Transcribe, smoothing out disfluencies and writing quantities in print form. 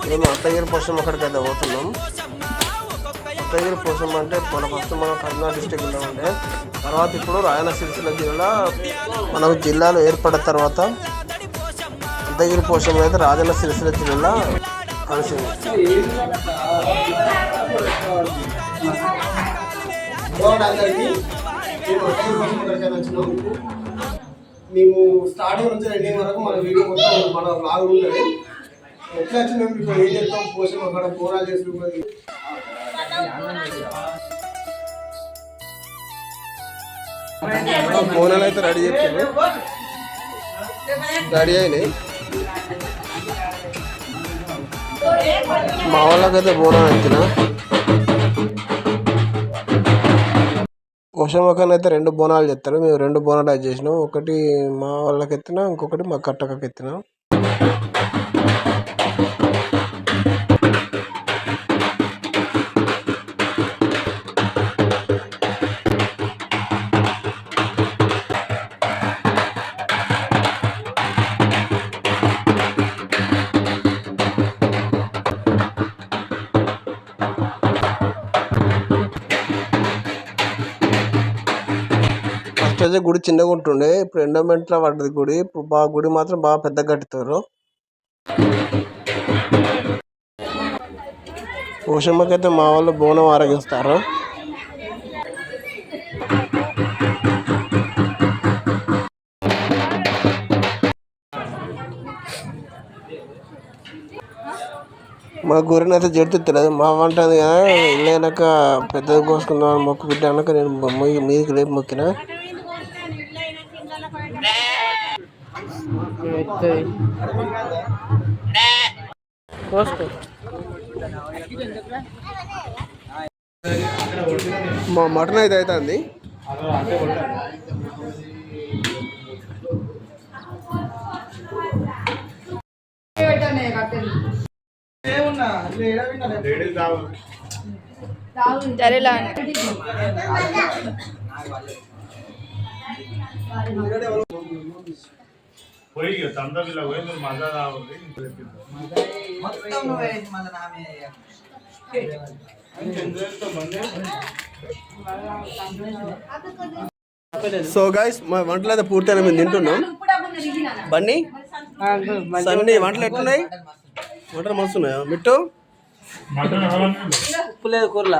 మేము అత్తగిరి పోషమ్మ అక్కడికి అయితే పోతున్నాం. అత్తగిరి పోషమ్మ అంటే ఫస్ట్ మనం కర్నూలు డిస్టిక్లో ఉండే తర్వాత ఇప్పుడు రాయన సిరిసిల్ల జిల్లా మనకు జిల్లాలు ఏర్పడిన తర్వాత అత్తగిరి పోషమ్మ అయితే రాజన్న సిరిసిల్ల జిల్లా కలిసింది. మేము స్టార్టింగ్ నుంచి ఎండింగ్ వరకు మన వీడియో మొత్తం మన బ్లాగ్ ఉంటుంది. ఎట్లా వచ్చి మేము ఇప్పుడు ఏం చేస్తాం పోషం అక్కడ పోరాలు చేసి బోనాలు అయితే రెడీ చేస్తాను. రెడీ అయినాయి. మా వాళ్ళకైతే బోనాలు ఎత్తిన పోషమ్మకని అయితే 2 బోనాలు చేస్తారు. మేము 2 బోనాలు అయితే చేసినాం. ఒకటి మా వాళ్ళకి ఎత్తినా, ఇంకొకటి మా కట్టకకి ఎత్తినా. ఫస్ట్ అయితే గుడి చిన్నగా ఉంటుండే, ఇప్పుడు ఎండోమెంట్లో పడ్డది గుడి. ఇప్పుడు గుడి మాత్రం బాగా పెద్దగా కట్టుతారు. పోషమ్మకైతే మా వాళ్ళు బోనం ఆరగిస్తారు. మా గురిని అయితే జడుతులేదు. మా వంటది కదా లేనాక పెద్దది కోసుకుందాం మొక్కు పెట్టాక నేను మీదికి లేపు మొక్కిన. మా మటన్ అయితే అవుతుంది. సో గైస్ మా వంటలు అయితే పూర్తయినా మేము తింటున్నాం. బన్నీ సన్నీ వంటలు ఎట్లున్నాయి? వంటలు మస్తున్నాయా? మిట్టు ఉప్పు లేదు కూరలా.